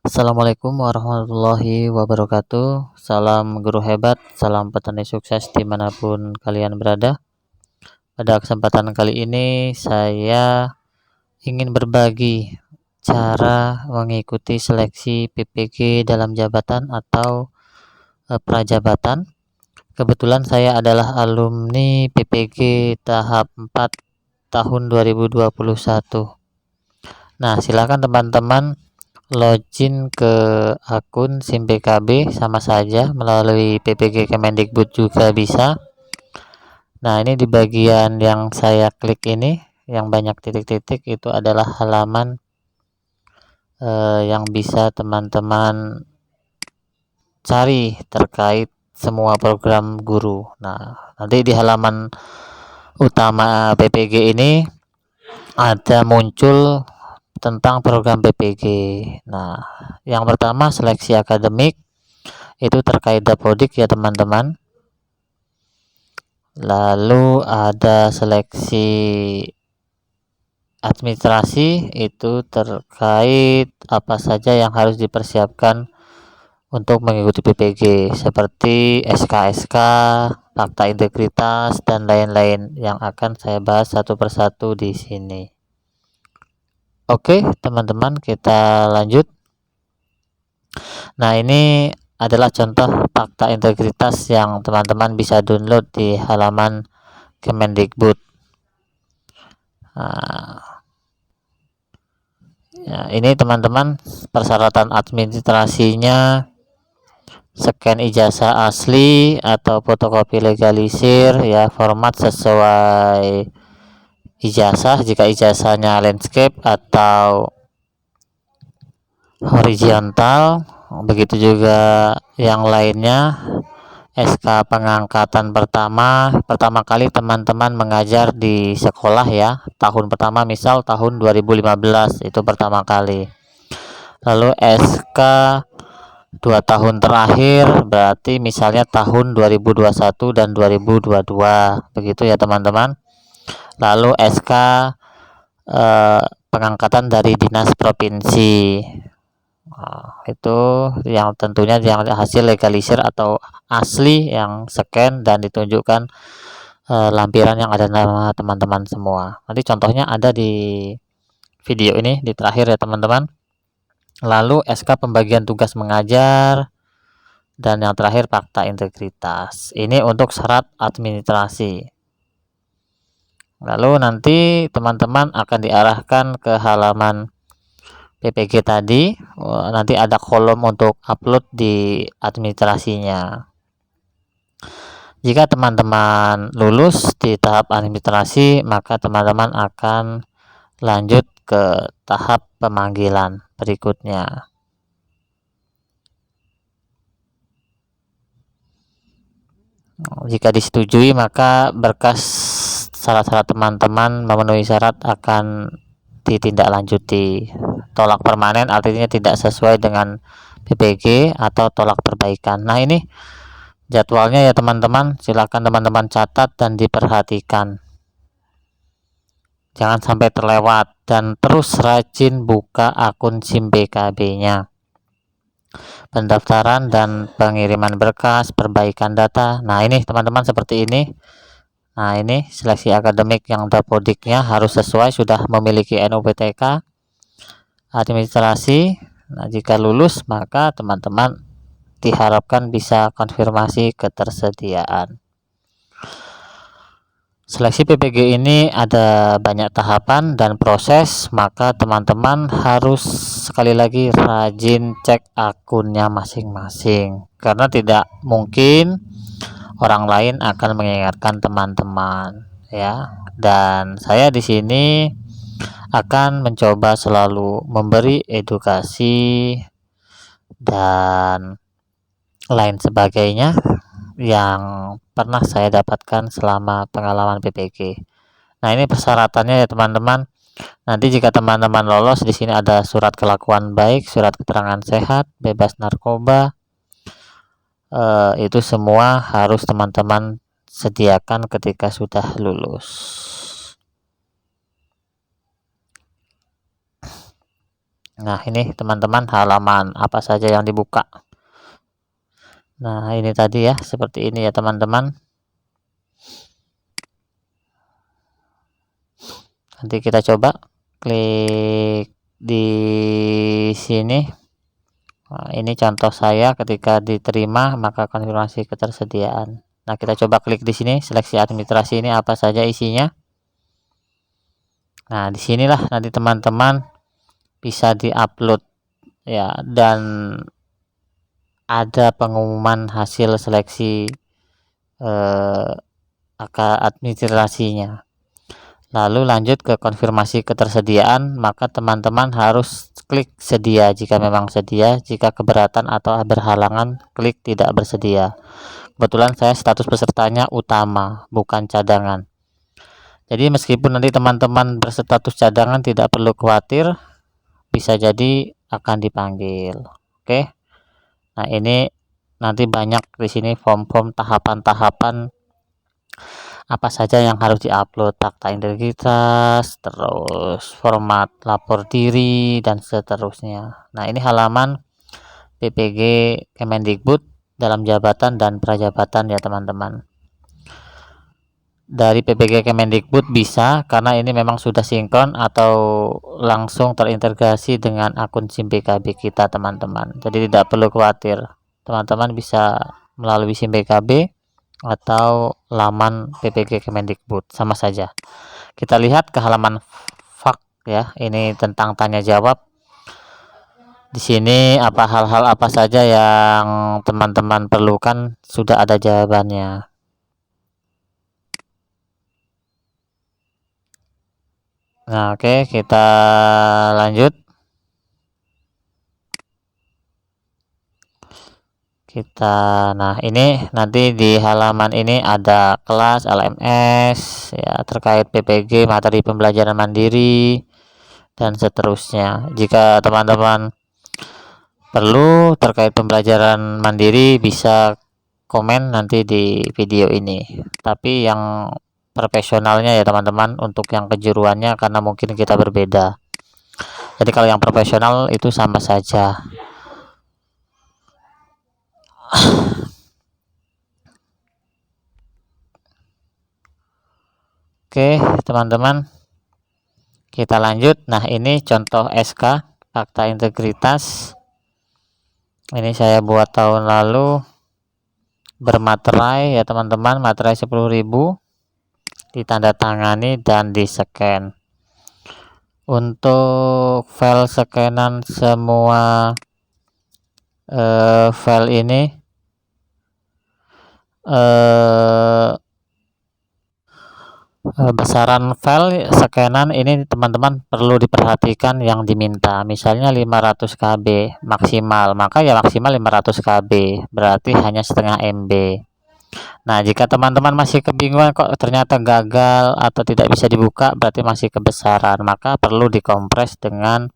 Assalamualaikum warahmatullahi wabarakatuh. Salam guru hebat, salam petani sukses dimanapun kalian berada. Pada kesempatan kali ini saya ingin berbagi cara mengikuti seleksi PPG dalam jabatan atau prajabatan. Kebetulan saya adalah alumni PPG tahap 4 tahun 2021. Nah, silakan teman-teman login ke akun SIM PKB sama saja melalui PPG Kemendikbud juga bisa. Nah, ini di bagian yang saya klik ini yang banyak titik-titik itu adalah halaman yang bisa teman-teman cari terkait semua program guru. Nah, nanti di halaman utama PPG ini ada muncul tentang program PPG. Nah, yang pertama seleksi akademik itu terkait Dapodik ya teman-teman. Lalu ada seleksi administrasi itu terkait apa saja yang harus dipersiapkan untuk mengikuti PPG seperti SK-SK, fakta integritas dan lain-lain yang akan saya bahas satu persatu di sini. Oke, teman-teman, kita lanjut. Nah, ini adalah contoh fakta integritas yang teman-teman bisa download di halaman Kemendikbud. Nah, ya, ini teman-teman persyaratan administrasinya: scan ijazah asli atau fotokopi legalisir ya, format sesuai ijazah jika ijazahnya landscape atau horizontal, begitu juga yang lainnya. SK pengangkatan pertama kali teman-teman mengajar di sekolah ya, tahun pertama misal tahun 2015 itu pertama kali. Lalu SK 2 tahun terakhir berarti misalnya tahun 2021 dan 2022 begitu ya teman-teman. Lalu SK pengangkatan dari dinas provinsi. Nah, itu yang tentunya yang hasil legalisir atau asli yang scan dan ditunjukkan lampiran yang ada nama teman-teman semua. Nanti contohnya ada di video ini di terakhir ya teman-teman. Lalu SK pembagian tugas mengajar dan yang terakhir fakta integritas. Ini untuk syarat administrasi. Lalu nanti teman-teman akan diarahkan ke halaman PPG tadi. Nanti ada kolom untuk upload di administrasinya. Jika teman-teman lulus di tahap administrasi, maka teman-teman akan lanjut ke tahap pemanggilan berikutnya. Jika disetujui, maka berkas syarat-syarat teman-teman memenuhi syarat akan ditindaklanjuti. Tolak permanen artinya tidak sesuai dengan PPG atau tolak perbaikan. Nah, ini jadwalnya ya teman-teman, silakan teman-teman catat dan diperhatikan. Jangan sampai terlewat dan terus rajin buka akun SIM PKB-nya. Pendaftaran dan pengiriman berkas, perbaikan data. Nah, ini teman-teman seperti ini. Nah, ini seleksi akademik yang Dapodiknya harus sesuai, sudah memiliki NUPTK, administrasi. Nah, jika lulus maka teman-teman diharapkan bisa konfirmasi ketersediaan. Seleksi PPG ini ada banyak tahapan dan proses, maka teman-teman harus sekali lagi rajin cek akunnya masing-masing, karena tidak mungkin orang lain akan mengingatkan teman-teman ya. Dan saya di sini akan mencoba selalu memberi edukasi dan lain sebagainya yang pernah saya dapatkan selama pengalaman PPG. Nah, ini persyaratannya ya teman-teman. Nanti jika teman-teman lolos, di sini ada surat kelakuan baik, surat keterangan sehat, bebas narkoba. Itu semua harus teman-teman sediakan ketika sudah lulus. Nah, ini teman-teman halaman apa saja yang dibuka. Nah, ini tadi ya, seperti ini ya teman-teman. Nanti kita coba klik di sini. Nah, ini contoh saya ketika diterima maka konfirmasi ketersediaan. Nah, kita coba klik di sini, seleksi administrasi ini apa saja isinya. Nah, disinilah nanti teman-teman bisa diupload ya, dan ada pengumuman hasil seleksi administrasinya. Lalu lanjut ke konfirmasi ketersediaan, maka teman-teman harus klik sedia jika memang sedia, jika keberatan atau berhalangan klik tidak bersedia. Kebetulan saya status pesertanya utama, bukan cadangan. Jadi meskipun nanti teman-teman berstatus cadangan tidak perlu khawatir, bisa jadi akan dipanggil. Oke. Nah, ini nanti banyak di sini form-form tahapan-tahapan apa saja yang harus diupload, fakta integritas, terus format lapor diri, dan seterusnya. Nah, ini halaman PPG Kemendikbud dalam jabatan dan prajabatan ya teman-teman. Dari PPG Kemendikbud bisa, karena ini memang sudah sinkron atau langsung terintegrasi dengan akun SIM BKB kita teman-teman. Jadi tidak perlu khawatir, teman-teman bisa melalui SIM BKB atau laman PPG Kemendikbud, sama saja. Kita lihat ke halaman fak ya, ini tentang tanya jawab. Di sini hal-hal apa saja yang teman-teman perlukan sudah ada jawabannya. Nah, oke, kita lanjut. Nah, ini nanti di halaman ini ada kelas LMS ya, terkait PPG, materi pembelajaran mandiri, dan seterusnya. Jika teman-teman perlu terkait pembelajaran mandiri, bisa komen nanti di video ini. Tapi yang profesionalnya ya teman-teman, untuk yang kejuruannya karena mungkin kita berbeda. Jadi kalau yang profesional itu sama saja. Oke teman-teman, kita lanjut. Nah, ini contoh SK fakta integritas. Ini saya buat tahun lalu, bermaterai ya teman-teman, materai 10.000, ditandatangani dan di scan. Untuk file scanan semua file ini besaran file scanan ini teman-teman perlu diperhatikan yang diminta. Misalnya 500 KB maksimal, maka ya maksimal 500 KB, berarti hanya setengah MB. Nah, jika teman-teman masih kebingungan kok ternyata gagal atau tidak bisa dibuka, berarti masih kebesaran, maka perlu dikompres dengan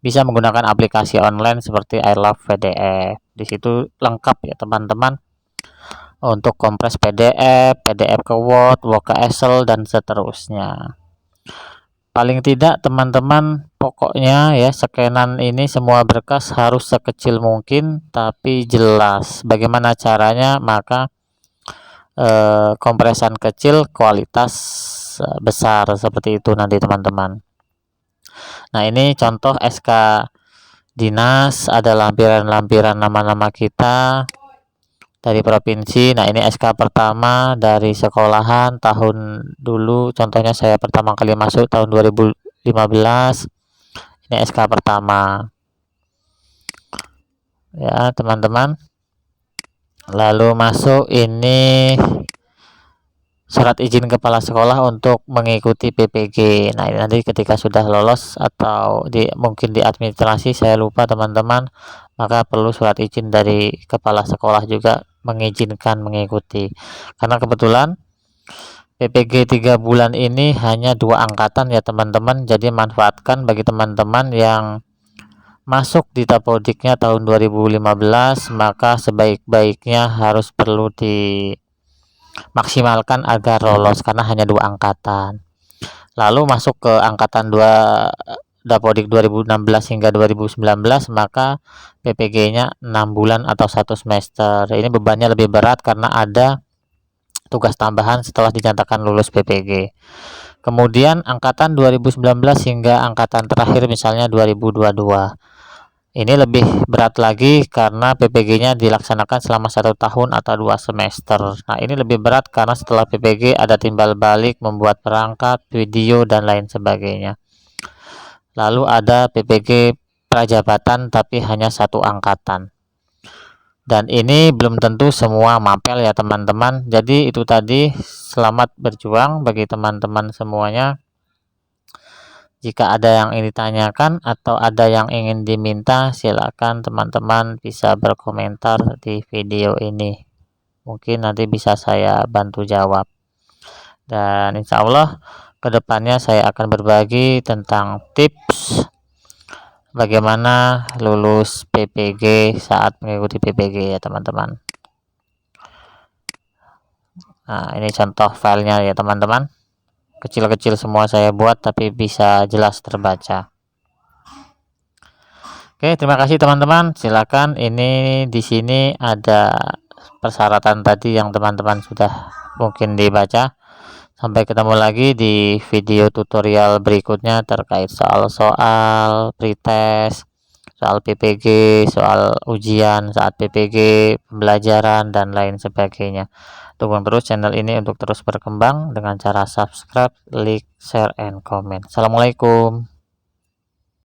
bisa menggunakan aplikasi online seperti I Love PDF. Di situ lengkap ya teman-teman untuk kompres PDF, PDF ke Word, Word ke Excel, dan seterusnya. Paling tidak teman-teman, pokoknya ya scanan ini semua berkas harus sekecil mungkin tapi jelas. Bagaimana caranya? Maka kompresan kecil kualitas besar, seperti itu nanti teman-teman. Nah, ini contoh SK dinas, ada lampiran-lampiran nama-nama kita dari provinsi. Nah, ini SK pertama dari sekolahan tahun dulu, contohnya saya pertama kali masuk tahun 2015. Ini SK pertama ya teman-teman. Lalu masuk ini surat izin kepala sekolah untuk mengikuti PPG. Nah, ini nanti ketika sudah lolos atau mungkin di administrasi, saya lupa teman-teman, maka perlu surat izin dari kepala sekolah juga mengizinkan mengikuti. Karena kebetulan PPG 3 bulan ini hanya 2 angkatan ya teman-teman. Jadi manfaatkan bagi teman-teman yang masuk di Tapodiknya tahun 2015, maka sebaik-baiknya harus perlu dimaksimalkan agar lolos karena hanya 2 angkatan. Lalu masuk ke angkatan 2016 Dapodik 2016 hingga 2019, maka PPG-nya 6 bulan atau 1 semester. Ini bebannya lebih berat karena ada tugas tambahan setelah dinyatakan lulus PPG. Kemudian angkatan 2019 hingga angkatan terakhir misalnya 2022. Ini lebih berat lagi karena PPG-nya dilaksanakan selama 1 tahun atau 2 semester. Nah, ini lebih berat karena setelah PPG ada timbal balik, membuat perangkat, video, dan lain sebagainya. Lalu ada PPG prajabatan tapi hanya 1 angkatan. Dan ini belum tentu semua mapel ya teman-teman. Jadi itu tadi, selamat berjuang bagi teman-teman semuanya. Jika ada yang ingin ditanyakan atau ada yang ingin diminta, silakan teman-teman bisa berkomentar di video ini. Mungkin nanti bisa saya bantu jawab. Dan insya Allah kedepannya saya akan berbagi tentang tips bagaimana lulus PPG saat mengikuti PPG ya teman-teman. Nah, ini contoh filenya ya teman-teman. Kecil-kecil semua saya buat tapi bisa jelas terbaca. Oke, terima kasih teman-teman. Silakan, ini di sini ada persyaratan tadi yang teman-teman sudah mungkin dibaca. Sampai ketemu lagi di video tutorial berikutnya terkait soal-soal pretest, soal PPG, soal ujian saat PPG, pembelajaran, dan lain sebagainya. Dukung terus channel ini untuk terus berkembang dengan cara subscribe, like, share, and comment. Assalamualaikum.